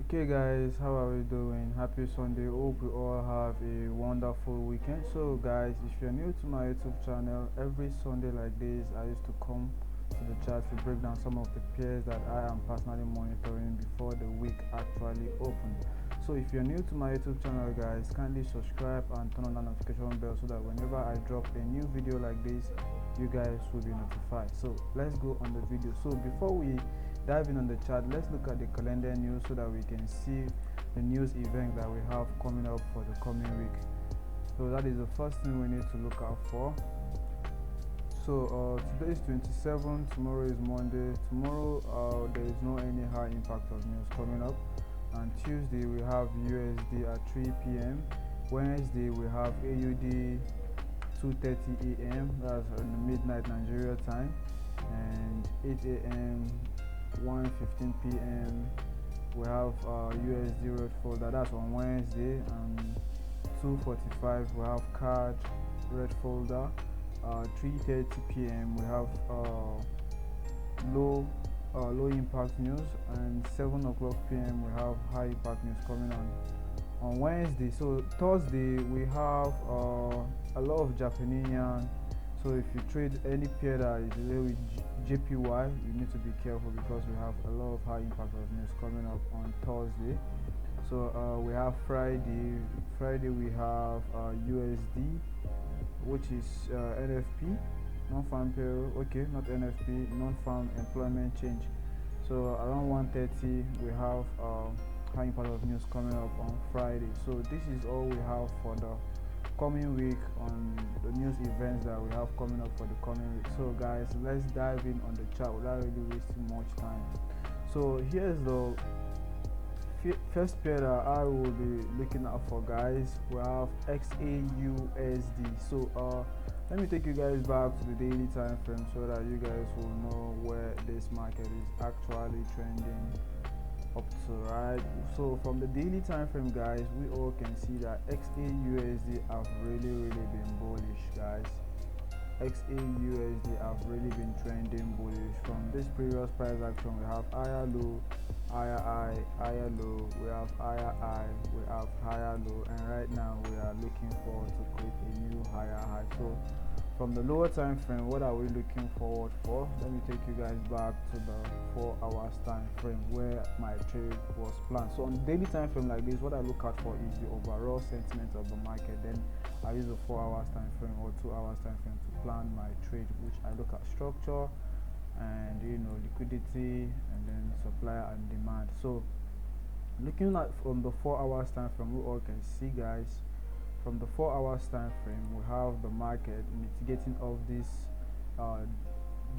Okay guys, how are we doing? Happy Sunday. Hope we all have a wonderful weekend. So guys, if you're new to my YouTube channel, every Sunday like this I used to come to the chat to break down some of the pairs that I am personally monitoring before the week actually opened. So if you're new to my YouTube channel guys, kindly subscribe and turn on the notification bell so that whenever I drop a new video like this, you guys will be notified. So let's go on the video. So before we dive in on the chart, let's look at the calendar news so that we can see the news event that we have coming up for the coming week. So that is the first thing we need to look out for. So today is 27, tomorrow is Monday. Tomorrow there is no any high impact of news coming up. And Tuesday we have USD at 3 p.m. Wednesday we have AUD 2:30 a.m. that's in the midnight Nigeria time, and 8 a.m. 1:15 p.m. we have USD red folder, that's on Wednesday, and 2:45 we have card red folder. 3:30 p.m. we have low impact news, and 7 o'clock p.m. we have high impact news coming on Wednesday. So Thursday we have a lot of Japanese yen. So if you trade any pair that is related with JPY, you need to be careful because we have a lot of high impact of news coming up on Thursday. So we have Friday. Friday we have USD, which is NFP, non-farm payroll. Okay, not NFP, non-farm employment change. So around 1:30 we have high impact of news coming up on Friday. So this is all we have for the coming week on the news events that we have coming up for the coming week. So guys, let's dive in on the chart without really wasting much time. So here's the first pair that I will be looking out for guys. We have XAUSD. So let me take you guys back to the daily time frame so that you guys will know where this market is actually trending up to, right? So from the daily time frame guys, we all can see that XAUSD have really been bullish guys. XAUSD have really been trending bullish. From this previous price action we have higher low, higher high, higher low, we have higher high, we have higher low, and right now we are looking forward to create a new higher high. So from the lower time frame, what are we looking forward for? Let me take you guys back to the 4 hours time frame where my trade was planned. So on the daily time frame like this, what I look out for is the overall sentiment of the market. Then I use a 4 hours time frame or 2 hours time frame to plan my trade, which I look at structure and liquidity and then supply and demand. So looking at from the 4 hours time frame, we all can see guys, from the 4 hours time frame we have the market mitigating off this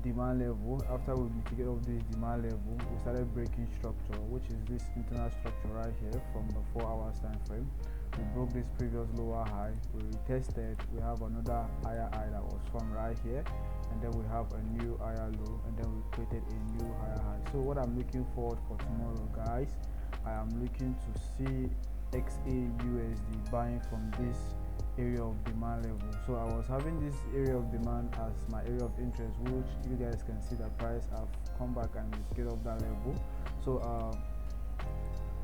demand level. After we mitigate off this demand level, we started breaking structure, which is this internal structure right here. From the 4 hours time frame, we broke this previous lower high, we retested, we have another higher high that was formed right here, and then we have a new higher low, and then we created a new higher high. So what I'm looking forward for tomorrow guys, I am looking to see XAUSD buying from this area of demand level. So I was having this area of demand as my area of interest, which you guys can see the price have come back and get off that level. So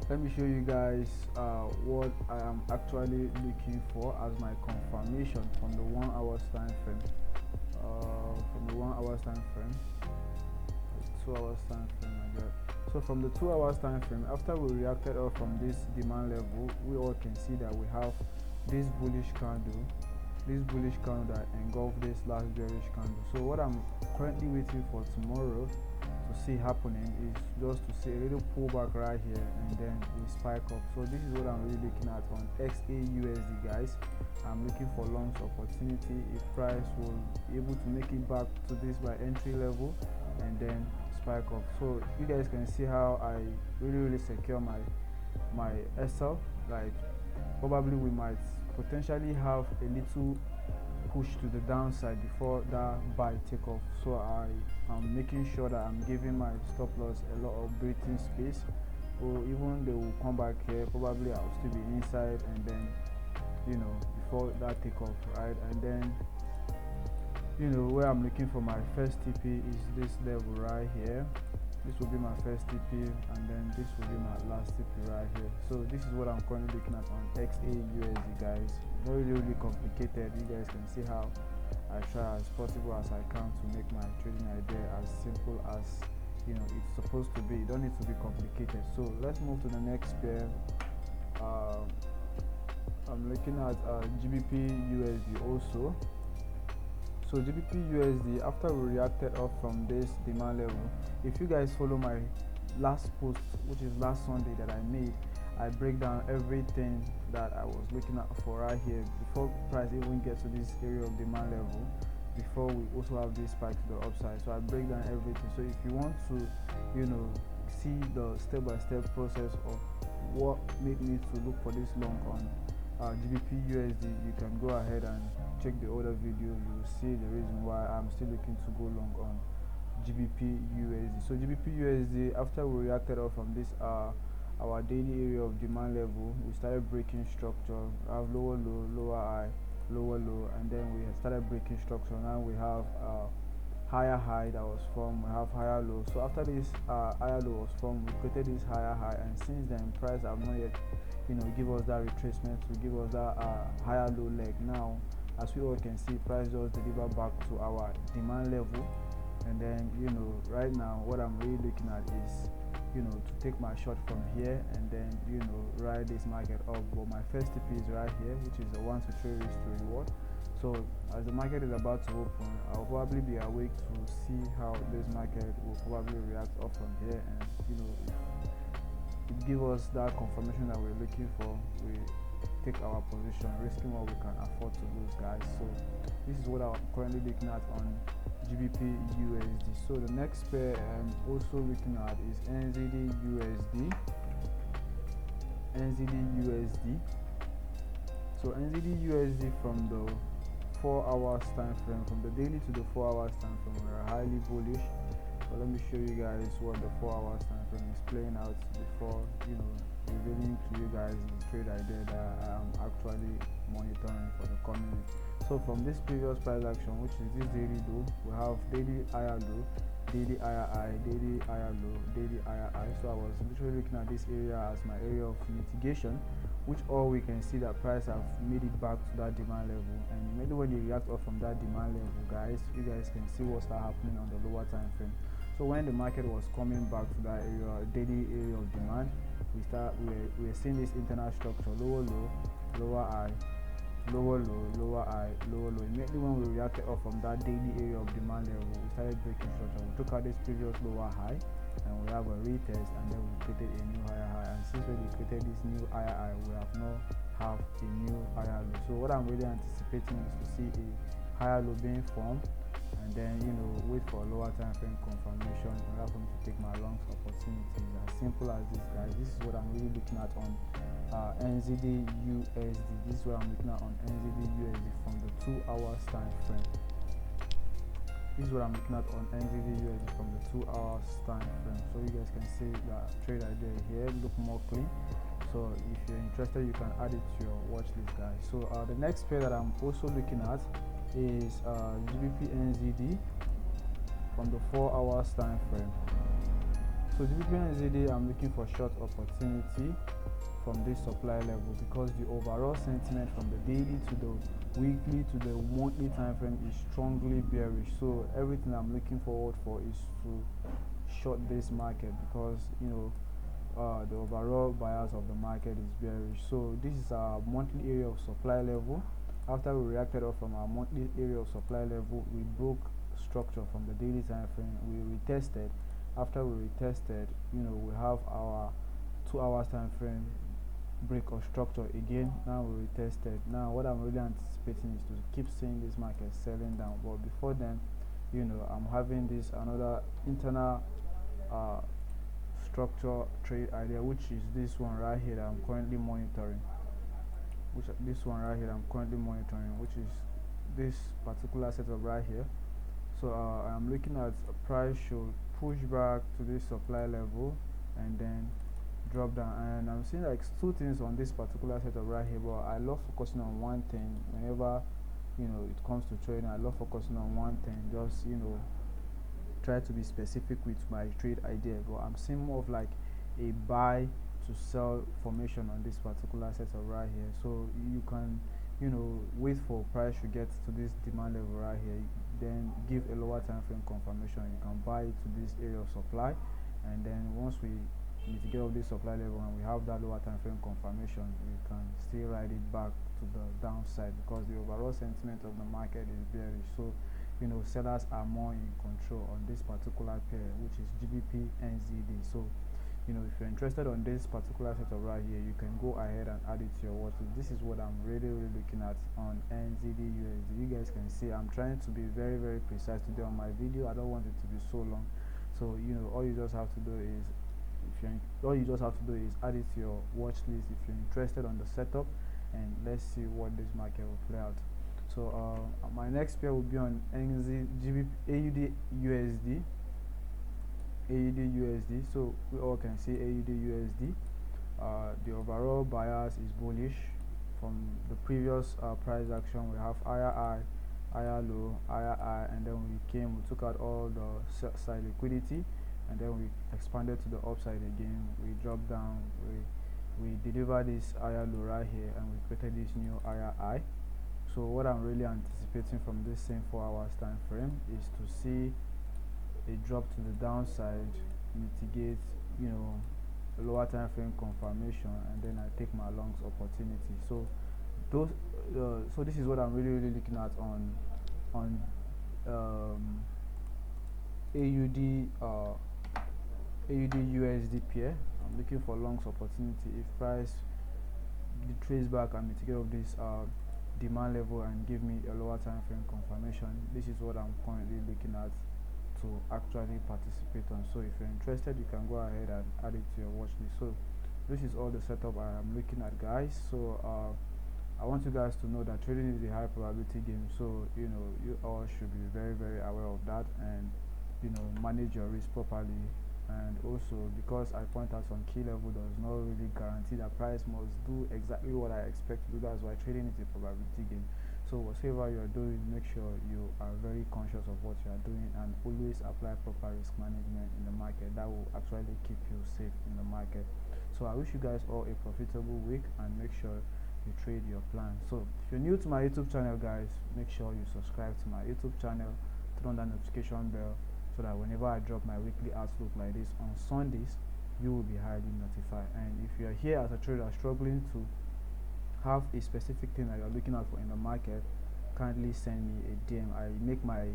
let me show you guys what I am actually looking for as my confirmation from the 1 hours time frame. From the 1 hours time frame, 2 hours time frame like that. So from the 2 hours time frame, after we reacted off from this demand level, we all can see that we have this bullish candle that engulfed this last bearish candle. So what I'm currently waiting for tomorrow to see happening is just to see a little pullback right here and then we spike up. So this is what I'm really looking at on XAUSD guys. I'm looking for long opportunity if price will be able to make it back to this by entry level and then spike up. So you guys can see how I really secure my SL. Like probably we might potentially have a little push to the downside before that buy take off. So I am making sure that I'm giving my stop loss a lot of breathing space, or even they will come back here, probably I'll still be inside, and then before that take off, right? And then where I'm looking for my first TP is this level right here. This will be my first TP, and then this will be my last TP right here. So this is what I'm currently looking at on XAUSD, guys. Very really complicated. You guys can see how I try as possible as I can to make my trading idea as simple as it's supposed to be. It don't need to be complicated. So let's move to the next pair. I'm looking at GBPUSD also. So GBPUSD, after we reacted off from this demand level, if you guys follow my last post, which is last Sunday that I made, I break down everything that I was looking at for right here before price even gets to this area of demand level, before we also have this spike to the upside. So I break down everything. So if you want to see the step-by-step process of what made me to look for this long on GBPUSD, you can go ahead and check the other video. You will see the reason why I'm still looking to go long on GBPUSD. So GBPUSD, after we reacted off from this our daily area of demand level, we started breaking structure. We have lower low, lower high, lower low, and then we started breaking structure. Now we have higher high that was formed. We have higher low. So after this higher low was formed, we created this higher high, and since then price have not yet give us that retracement to give us that higher low leg. Now as we all can see, price just deliver back to our demand level, and then right now what I'm really looking at is to take my shot from here and then ride this market up. But my first TP is right here, which is the 1 to 3 risk to reward. So as the market is about to open, I'll probably be awake to see how this market will probably react up from here, and it gives us that confirmation that we're looking for. We take our position, risking what we can afford to lose, guys. So this is what I'm currently looking at on GBPUSD. So the next pair I'm also looking at is NZDUSD. So NZDUSD from the 4 hours time frame, from the daily to the 4 hours time frame, we are highly bullish. So let me show you guys what the 4 hours time frame is playing out before revealing to you guys the trade idea that I'm actually monitoring for the coming week. So from this previous price action, which is this daily low, we have daily higher low, daily higher high, daily higher low, daily higher high. So I was literally looking at this area as my area of mitigation, which all we can see that price have made it back to that demand level. And immediately when you react off from that demand level, guys, you guys can see what's happening on the lower time frame. So when the market was coming back to that area, daily area of demand, we're seeing this internal structure: lower low, lower high, lower low, lower high, lower low. Immediately when we reacted off from that daily area of demand level, we started breaking structure. We took out this previous lower high, and we have a retest, and then we created a new higher high. And since we created this new higher high, we have now have a new higher low. So what I'm really anticipating is to see a higher low being formed, and then wait for a lower time frame confirmation in order for me to take my longs opportunities. As simple as this, guys. This is what I'm really looking at on NZDUSD. This is what I'm looking at on NZDUSD from the 2 hours time frame. This is what I'm looking at on NZDUSD from the 2 hours time frame. So you guys can see the trade idea here look more clean. So if you're interested, you can add it to your watch list, guys. So the next pair that I'm also looking at is GBPNZD from the 4 hours time frame. So GBPNZD, I'm looking for short opportunity from this supply level, because the overall sentiment from the daily to the weekly to the monthly time frame is strongly bearish. So everything I'm looking forward for is to short this market, because the overall bias of the market is bearish. So this is our monthly area of supply level. After we reacted off from our monthly area of supply level, we broke structure from the daily time frame. We retested. After we retested, we have our 2 hours time frame break of structure again. Now we retested. Now what I'm really anticipating is to keep seeing this market selling down, but before then, I'm having this another internal structure trade idea, which is this one right here that I'm currently monitoring. Which is this particular setup right here. So I'm looking at a price should push back to this supply level and then drop down, and I'm seeing like two things on this particular setup right here. But I love focusing on one thing whenever it comes to trading. I love focusing on one thing, just try to be specific with my trade idea, but I'm seeing more of like a buy to sell formation on this particular setup right here. So you can, wait for price to get to this demand level right here, then give a lower time frame confirmation. You can buy to this area of supply, and then once we mitigate of this supply level and we have that lower time frame confirmation, we can still ride it back to the downside, because the overall sentiment of the market is bearish. So sellers are more in control on this particular pair, which is GBPNZD. So if you're interested on this particular setup right here, you can go ahead and add it to your watch list. This is what I'm really looking at on NZD/USD. You guys can see I'm trying to be very precise today on my video. I don't want it to be so long. So all you just have to do is add it to your watch list if you're interested on the setup, and let's see what this market will play out. So my next pair will be on AUD/USD. AUD/USD. So we all can see AUD/USD. The overall bias is bullish. From the previous price action, we have higher high, higher low, higher high, and then we took out all the side liquidity, and then we expanded to the upside again. We dropped down, we delivered this higher low right here, and we created this new higher high. So what I'm really anticipating from this same 4 hours time frame is to see a drop to the downside, mitigate a lower time frame confirmation, and then I take my longs opportunity. So so this is what I'm really looking at on AUD/USD pair. I'm looking for longs opportunity. If price trace back and mitigate of this demand level and give me a lower time frame confirmation, this is what I'm currently looking at to actually participate on. So if you're interested, you can go ahead and add it to your watch list. So this is all the setup I am looking at, guys. So I want you guys to know that trading is a high probability game, so you all should be very aware of that, and manage your risk properly. And also, because I point out some key level does not really guarantee that price must do exactly what I expect to do. That's why trading is a probability game. So whatever you are doing, make sure you are very conscious of what you are doing, and always apply proper risk management in the market. That will actually keep you safe in the market. So I wish you guys all a profitable week, and make sure you trade your plan. So if you're new to my YouTube channel, guys, make sure you subscribe to my YouTube channel, turn on that notification bell, so that whenever I drop my weekly outlook like this on Sundays, you will be highly notified. And if you are here as a trader struggling to have a specific thing that you're looking out for in the market, kindly send me a DM. I make my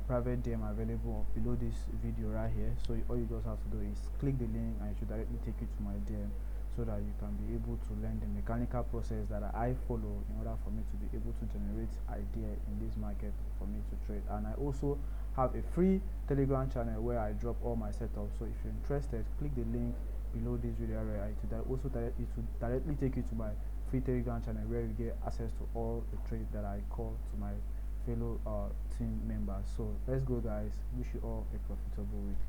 private DM available below this video right here. So all you just have to do is click the link, and it should directly take you to my DM, so that you can be able to learn the mechanical process that I follow in order for me to be able to generate idea in this market for me to trade. And I also have a free Telegram channel where I drop all my setups. So if you're interested, click the link below this video right. It will directly take you to my free Telegram channel, where you get access to all the trades that I call to my fellow team members. So let's go, guys. Wish you all a profitable week.